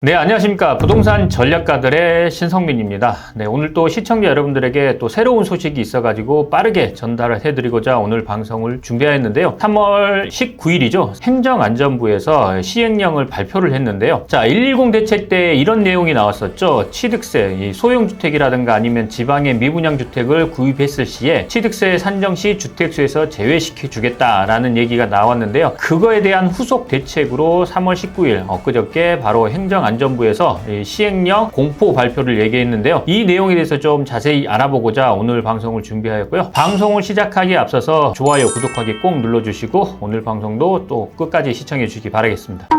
네, 안녕하십니까. 부동산 전략가들의 신성민입니다. 네, 오늘 또 시청자 여러분들에게 또 새로운 소식이 있어가지고 빠르게 전달을 해드리고자 오늘 방송을 준비했는데요. 3월 19일이죠. 행정안전부에서 시행령을 발표를 했는데요. 자, 110 대책 때 이런 내용이 나왔었죠. 취득세, 이 소형주택이라든가 아니면 지방의 미분양주택을 구입했을 시에 취득세 산정 시 주택수에서 제외시켜주겠다라는 얘기가 나왔는데요. 그거에 대한 후속 대책으로 3월 19일, 엊그저께 바로 행정안전부에서 시행령 공포 발표를 얘기했는데요. 이 내용에 대해서 좀 자세히 알아보고자 오늘 방송을 준비하였고요. 방송을 시작하기에 앞서서 좋아요, 구독하기 꼭 눌러주시고 오늘 방송도 또 끝까지 시청해 주시기 바라겠습니다.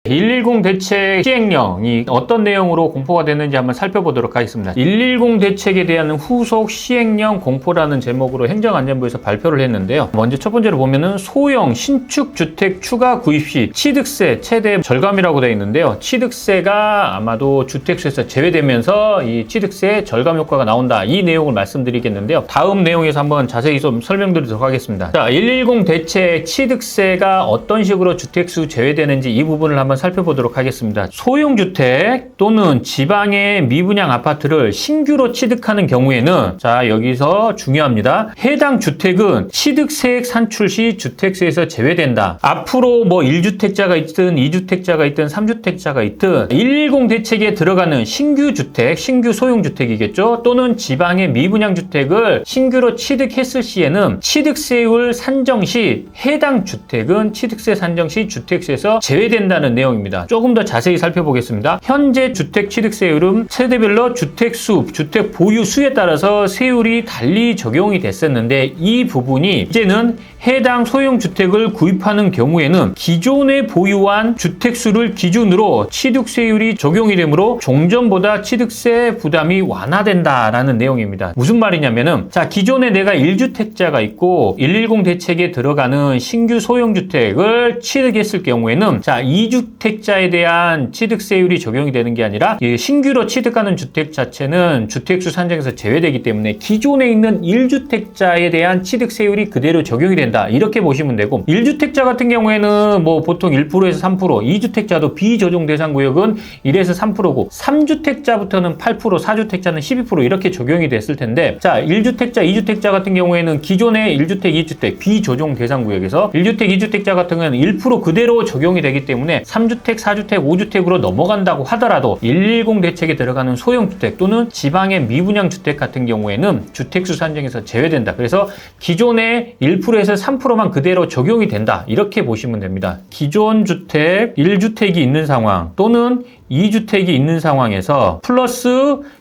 110 대책 시행령이 어떤 내용으로 공포가 됐는지 한번 살펴보도록 하겠습니다. 110 대책에 대한 후속 시행령 공포라는 제목으로 행정안전부에서 발표를 했는데요. 먼저 첫 번째로 보면은 소형 신축 주택 추가 구입 시 취득세 최대 절감이라고 되어 있는데요. 취득세가 아마도 주택수에서 제외되면서 이 취득세 절감 효과가 나온다. 이 내용을 말씀드리겠는데요. 다음 내용에서 한번 자세히 좀 설명드리도록 하겠습니다. 자, 110 대책 취득세가 어떤 식으로 주택수 제외되는지 이 부분을 한번 살펴보도록 하겠습니다. 소형주택 또는 지방의 미분양 아파트를 신규로 취득하는 경우에는 자, 여기서 중요합니다. 해당 주택은 취득세액 산출 시 주택세에서 제외된다. 앞으로 뭐 1주택자가 있든 2주택자가 있든 3주택자가 있든 110 대책에 들어가는 신규 주택, 신규 소형주택이겠죠. 또는 지방의 미분양 주택을 신규로 취득했을 시에는 취득세율 산정 시 해당 주택은 취득세 산정 시 주택세에서 제외된다는 내용 입니다. 조금 더 자세히 살펴보겠습니다. 현재 주택 취득세율은 세대별로 주택수, 주택 보유 수에 따라서 세율이 달리 적용이 됐었는데 이 부분이 이제는 해당 소형주택을 구입하는 경우에는 기존에 보유한 주택수를 기준으로 취득세율이 적용이 되므로 종전보다 취득세 부담이 완화된다라는 내용입니다. 무슨 말이냐면은 자, 기존에 내가 1주택자가 있고 110 대책에 들어가는 신규 소형주택을 취득했을 경우에는 자, 2주택자에 대한 취득세율이 적용이 되는 게 아니라 신규로 취득하는 주택 자체는 주택수 산정에서 제외되기 때문에 기존에 있는 1주택자에 대한 취득세율이 그대로 적용이 된다. 이렇게 보시면 되고 1주택자 같은 경우에는 뭐 보통 1%에서 3%, 2주택자도 비조정 대상 구역은 1에서 3%고 3주택자부터는 8%, 4주택자는 12% 이렇게 적용이 됐을 텐데 자, 1주택자, 2주택자 같은 경우에는 기존의 1주택, 2주택 비조정 대상 구역에서 1주택, 2주택자 같은 경우에는 1% 그대로 적용이 되기 때문에 3주택, 4주택, 5주택으로 넘어간다고 하더라도 110 대책에 들어가는 소형주택 또는 지방의 미분양 주택 같은 경우에는 주택수 산정에서 제외된다. 그래서 기존의 1%에서 3%만 그대로 적용이 된다. 이렇게 보시면 됩니다. 기존 주택 1주택이 있는 상황 또는 2주택이 있는 상황에서 플러스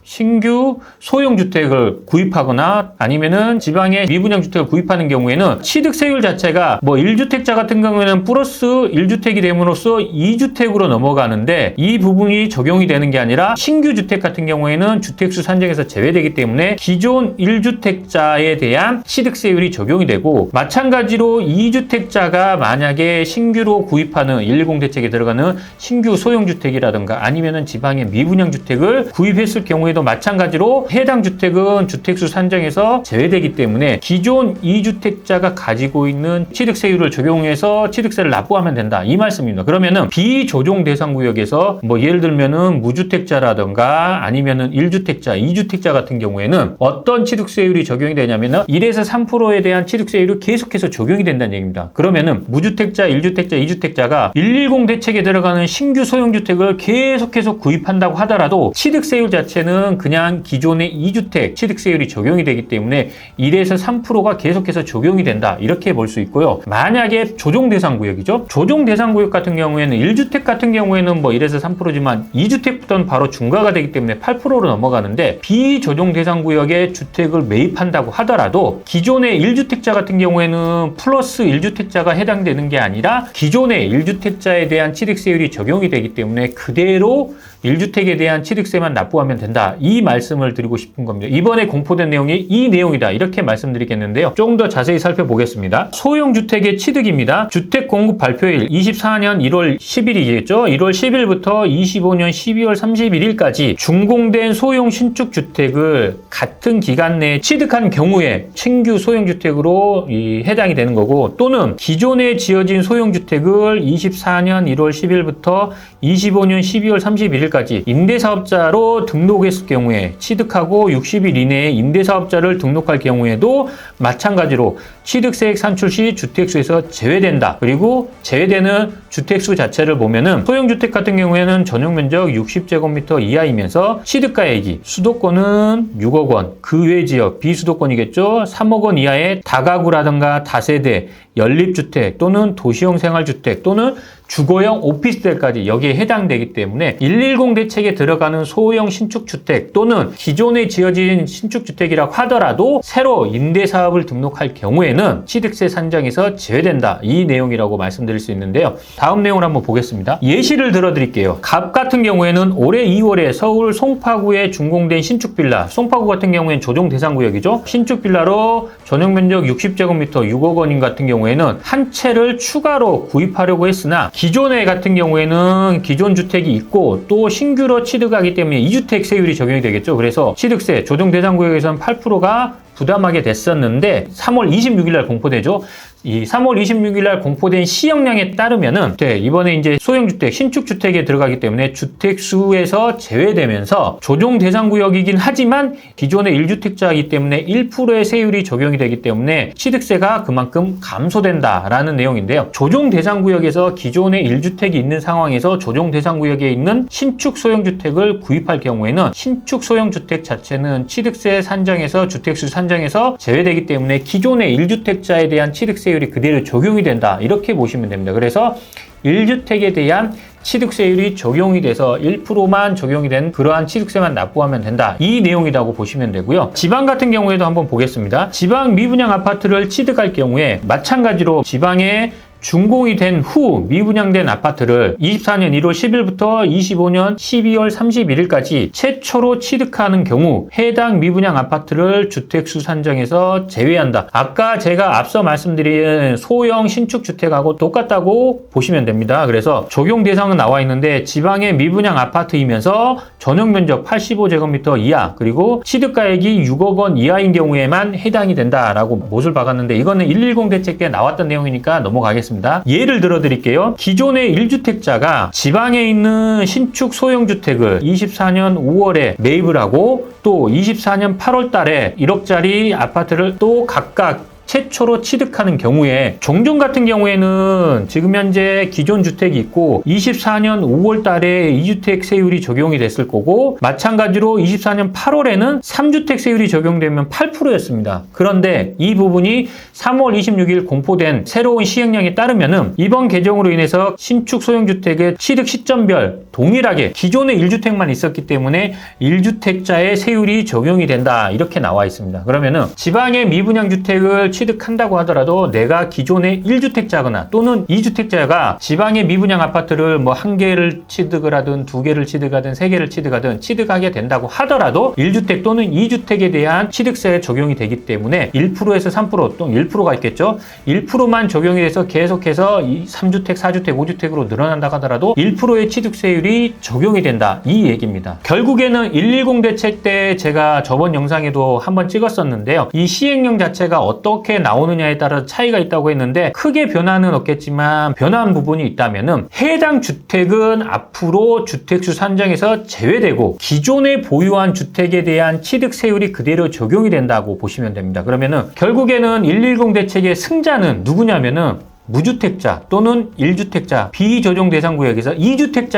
신규 소형주택을 구입하거나 아니면은 지방의 미분양 주택을 구입하는 경우에는 취득세율 자체가 뭐 1주택자 같은 경우에는 플러스 1주택이 됨으로써 2주택으로 넘어가는데 이 부분이 적용이 되는 게 아니라 신규 주택 같은 경우에는 주택수 산정에서 제외되기 때문에 기존 1주택자에 대한 취득세율이 적용이 되고 마찬가지로 2주택자가 만약에 신규로 구입하는 110 대책에 들어가는 신규 소형주택이라든가 아니면은 지방의 미분양 주택을 구입했을 경우에도 마찬가지로 해당 주택은 주택수 산정에서 제외되기 때문에 기존 2주택자가 가지고 있는 취득세율을 적용해서 취득세를 납부하면 된다. 이 말씀입니다. 그러면은 비조정 대상 구역에서 뭐 예를 들면은 무주택자라든가 아니면은 1주택자, 2주택자 같은 경우에는 어떤 취득세율이 적용이 되냐면은 1에서 3%에 대한 취득세율이 계속해서 적용이 된다는 얘기입니다. 그러면은 무주택자, 1주택자, 2주택자가 110 대책에 들어가는 신규 소형주택을 계속해서 구입한다고 하더라도 취득세율 자체는 그냥 기존의 2주택 취득세율이 적용이 되기 때문에 1에서 3%가 계속해서 적용이 된다. 이렇게 볼 수 있고요. 만약에 조정 대상 구역이죠. 조정 대상 구역 같은 경우에는 1주택 같은 경우에는 뭐 1에서 3%지만 2주택부터는 바로 중과가 되기 때문에 8%로 넘어가는데 비조정 대상 구역에 주택을 매입한다고 하더라도 기존의 1주택자 같은 경우에는 플러스 1주택자가 해당되는 게 아니라 기존의 1주택자에 대한 취득세율이 적용이 되기 때문에 그대로 1주택에 대한 취득세만 납부하면 된다. 이 말씀을 드리고 싶은 겁니다. 이번에 공포된 내용이 이 내용이다. 이렇게 말씀드리겠는데요. 조금 더 자세히 살펴보겠습니다. 소형주택의 취득입니다. 주택 공급 발표일 24년 1월 10일이겠죠. 1월 10일부터 25년 12월 31일까지 준공된 소형 신축주택을 같은 기간 내에 취득한 경우에 신규 소형주택으로 해당이 되는 거고, 또는 기존에 지어진 소형주택을 24년 1월 10일부터 25년 12월 31일까지 임대사업자로 등록했을 경우에 취득하고 60일 이내에 임대사업자를 등록할 경우에도 마찬가지로 취득세액 산출 시 주택수에서 제외된다. 그리고 제외되는 주택수 자체를 보면은 소형주택 같은 경우에는 전용면적 60제곱미터 이하이면서 취득가액이 수도권은 6억 원, 그 외 지역 비수도권이겠죠. 3억 원 이하의 다가구라든가 다세대, 연립주택 또는 도시형 생활주택 또는 주거형 오피스텔까지 여기에 해당되기 때문에 110 대책에 들어가는 소형 신축주택 또는 기존에 지어진 신축주택이라고 하더라도 새로 임대사업을 등록할 경우에는 취득세 산정에서 제외된다. 이 내용이라고 말씀드릴 수 있는데요. 다음 내용을 한번 보겠습니다. 예시를 들어드릴게요. 갑 같은 경우에는 올해 2월에 서울 송파구에 준공된 신축빌라, 송파구 같은 경우에는 조정대상구역이죠. 신축빌라로 전용면적 60제곱미터 6억 원인 같은 경우에는 한 채를 추가로 구입하려고 했으나 기존에 같은 경우에는 기존 주택이 있고 또 신규로 취득하기 때문에 2주택 세율이 적용이 되겠죠. 그래서 취득세 조정대상구역에서는 8%가 부담하게 됐었는데 3월 26일 날 공포되죠. 이 3월 26일 날 공포된 시행령에 따르면은 이번에 이제 소형주택, 신축주택에 들어가기 때문에 주택수에서 제외되면서 조정대상구역이긴 하지만 기존의 1주택자이기 때문에 1%의 세율이 적용이 되기 때문에 취득세가 그만큼 감소된다라는 내용인데요. 조정대상구역에서 기존의 1주택이 있는 상황에서 조정대상구역에 있는 신축 소형주택을 구입할 경우에는 신축 소형주택 자체는 취득세 산정에서 주택수 산정에서 제외되기 때문에 기존의 1주택자에 대한 취득세 율이 그대로 적용이 된다. 이렇게 보시면 됩니다. 그래서 1주택에 대한 취득세율이 적용이 돼서 1%만 적용이 된 그러한 취득세만 납부하면 된다. 이 내용이라고 보시면 되고요. 지방 같은 경우에도 한번 보겠습니다. 지방 미분양 아파트를 취득할 경우에 마찬가지로 지방에 준공이 된 후 미분양된 아파트를 24년 1월 10일부터 25년 12월 31일까지 최초로 취득하는 경우 해당 미분양 아파트를 주택수 산정에서 제외한다. 아까 제가 앞서 말씀드린 소형 신축주택하고 똑같다고 보시면 됩니다. 그래서 적용 대상은 나와 있는데 지방의 미분양 아파트이면서 전용면적 85제곱미터 이하 그리고 취득가액이 6억 원 이하인 경우에만 해당이 된다라고 못을 박았는데 이거는 110 대책 때 나왔던 내용이니까 넘어가겠습니다. 예를 들어 드릴게요. 기존의 1주택자가 지방에 있는 신축 소형주택을 24년 5월에 매입을 하고 또 24년 8월 달에 1억짜리 아파트를 또 각각 최초로 취득하는 경우에 종종 같은 경우에는 지금 현재 기존 주택이 있고 24년 5월 달에 2주택 세율이 적용이 됐을 거고 마찬가지로 24년 8월에는 3주택 세율이 적용되면 8%였습니다. 그런데 이 부분이 3월 26일 공포된 새로운 시행령에 따르면은 이번 개정으로 인해서 신축 소형주택의 취득 시점별 동일하게 기존의 1주택만 있었기 때문에 1주택자의 세율이 적용이 된다. 이렇게 나와 있습니다. 그러면은 지방의 미분양 주택을 취득한다고 하더라도 내가 기존의 1주택자거나 또는 2주택자가 지방의 미분양 아파트를 뭐 1개를 취득을 하든 2개를 취득하든 3개를 취득하든 취득하게 된다고 하더라도 1주택 또는 2주택에 대한 취득세에 적용이 되기 때문에 1%에서 3% 또는 1%가 있겠죠. 1%만 적용이 돼서 계속해서 3주택, 4주택, 5주택으로 늘어난다고 하더라도 1%의 취득세율이 적용이 된다. 이 얘기입니다. 결국에는 110 대책 때 제가 저번 영상에도 한번 찍었었는데요. 이 시행령 자체가 어떻게 나오느냐에 따라 차이가 있다고 했는데 크게 변화는 없겠지만 변화한 부분이 있다면은 해당 주택은 앞으로 주택수 산정에서 제외되고 기존에 보유한 주택에 대한 취득세율이 그대로 적용이 된다고 보시면 됩니다. 그러면은 결국에는 110 대책의 승자는 누구냐면은 무주택자 또는 1주택자 비조정 대상 구역에서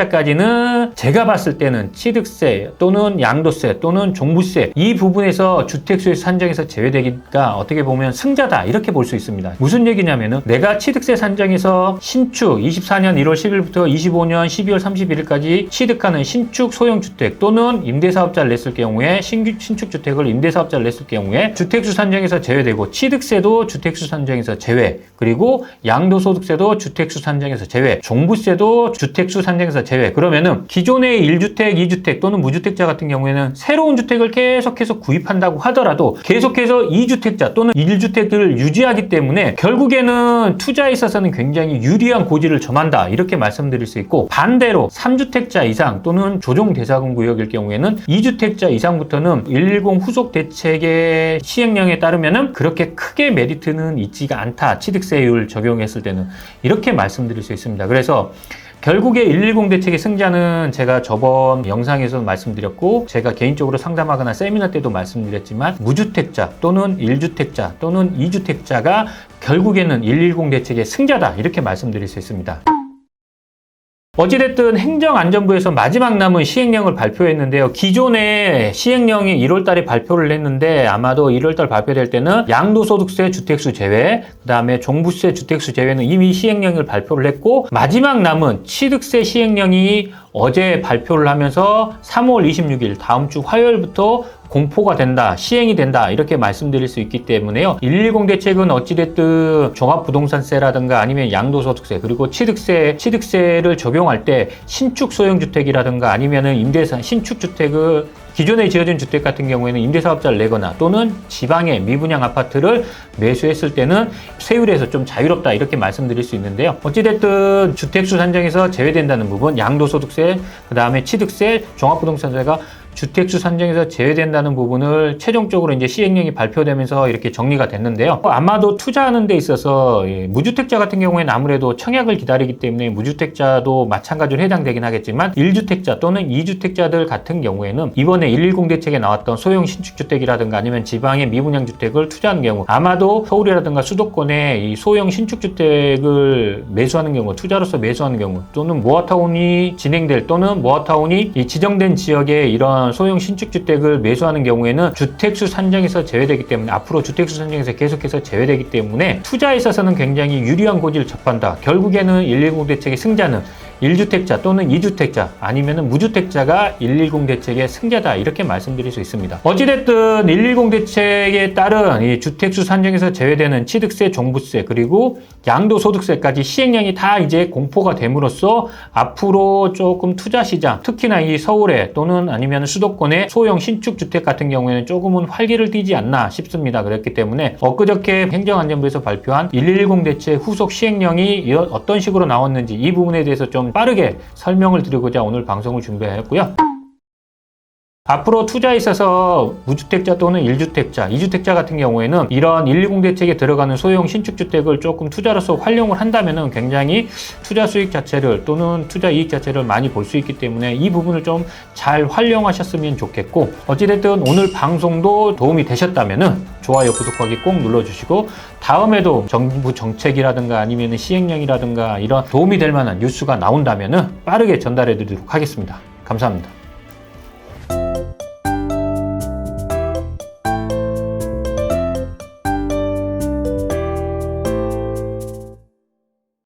2주택자까지는 제가 봤을 때는 취득세 또는 양도세 또는 종부세 이 부분에서 주택수에 산정에서 제외되기가 어떻게 보면 승자다 이렇게 볼 수 있습니다. 무슨 얘기냐면은 내가 취득세 산정에서 신축 24년 1월 10일부터 25년 12월 31일까지 취득하는 신축 소형주택 또는 임대사업자를 냈을 경우에 신축주택을 임대사업자를 냈을 경우에 주택수 산정에서 제외되고 취득세도 주택수 산정에서 제외 그리고 양도소득세도 주택수 산정에서 제외, 종부세도 주택수 산정에서 제외. 그러면은 기존의 1주택, 2주택 또는 무주택자 같은 경우에는 새로운 주택을 계속해서 구입한다고 하더라도 계속해서 2주택자 또는 1주택을 유지하기 때문에 결국에는 투자에 있어서는 굉장히 유리한 고지를 점한다, 이렇게 말씀드릴 수 있고, 반대로 3주택자 이상 또는 조정대상군 구역일 경우에는 2주택자 이상부터는 110 후속 대책의 시행령에 따르면은 그렇게 크게 메리트는 있지가 않다, 취득세율 적용했을 때는, 이렇게 말씀드릴 수 있습니다. 그래서 결국에 110 대책의 승자는 제가 저번 영상에서 말씀드렸고, 제가 개인적으로 상담하거나 세미나 때도 말씀드렸지만, 무주택자 또는 1주택자 또는 2주택자가 결국에는 110 대책의 승자다, 이렇게 말씀드릴 수 있습니다. 어찌됐든 행정안전부에서 마지막 남은 시행령을 발표했는데요. 기존에 시행령이 1월 달에 발표를 했는데 아마도 1월 달 발표될 때는 양도소득세 주택수 제외, 그 다음에 종부세 주택수 제외는 이미 시행령을 발표를 했고, 마지막 남은 취득세 시행령이 어제 발표를 하면서 3월 26일 다음 주 화요일부터 공포가 된다, 시행이 된다, 이렇게 말씀드릴 수 있기 때문에요. 110 대책은 어찌됐든 종합부동산세라든가 아니면 양도소득세 그리고 취득세를 적용할 때 신축 소형주택이라든가 아니면은 임대사 신축주택을 기존에 지어진 주택 같은 경우에는 임대사업자를 내거나 또는 지방의 미분양 아파트를 매수했을 때는 세율에서 좀 자유롭다, 이렇게 말씀드릴 수 있는데요. 어찌됐든 주택수 산정에서 제외된다는 부분, 양도소득세, 그 다음에 취득세, 종합부동산세가 주택수 산정에서 제외된다는 부분을 최종적으로 이제 시행령이 발표되면서 이렇게 정리가 됐는데요. 아마도 투자하는 데 있어서 무주택자 같은 경우에는 아무래도 청약을 기다리기 때문에 무주택자도 마찬가지로 해당되긴 하겠지만, 1주택자 또는 2주택자들 같은 경우에는 이번에 110 대책에 나왔던 소형 신축주택이라든가 아니면 지방의 미분양 주택을 투자하는 경우, 아마도 서울이라든가 수도권에 이 소형 신축주택을 매수하는 경우, 투자로서 매수하는 경우, 또는 모아타운이 진행될 또는 모아타운이 이 지정된 지역에 이런 소형 신축주택을 매수하는 경우에는 주택수 산정에서 제외되기 때문에, 앞으로 주택수 산정에서 계속해서 제외되기 때문에 투자에 있어서는 굉장히 유리한 고지를 접한다. 결국에는 110 대책의 승자는 1주택자 또는 2주택자 아니면 무주택자가 110 대책의 승자다, 이렇게 말씀드릴 수 있습니다. 어찌됐든 110 대책에 따른 이 주택수 산정에서 제외되는 취득세, 종부세 그리고 양도소득세까지 시행령이 다 이제 공포가 됨으로써 앞으로 조금 투자시장, 특히나 이 서울에 또는 아니면 수도권의 소형 신축주택 같은 경우에는 조금은 활기를 띠지 않나 싶습니다. 그렇기 때문에 엊그저께 행정안전부에서 발표한 110 대책 후속 시행령이 어떤 식으로 나왔는지 이 부분에 대해서 좀 빠르게 설명을 드리고자 오늘 방송을 준비하였고요. 앞으로 투자에 있어서 무주택자 또는 1주택자, 2주택자 같은 경우에는 이런 110 대책에 들어가는 소형 신축주택을 조금 투자로서 활용을 한다면 굉장히 투자 수익 자체를 또는 투자 이익 자체를 많이 볼 수 있기 때문에 이 부분을 좀 잘 활용하셨으면 좋겠고, 어찌됐든 오늘 방송도 도움이 되셨다면 좋아요, 구독하기 꼭 눌러주시고, 다음에도 정부 정책이라든가 아니면 시행령이라든가 이런 도움이 될 만한 뉴스가 나온다면 빠르게 전달해 드리도록 하겠습니다. 감사합니다.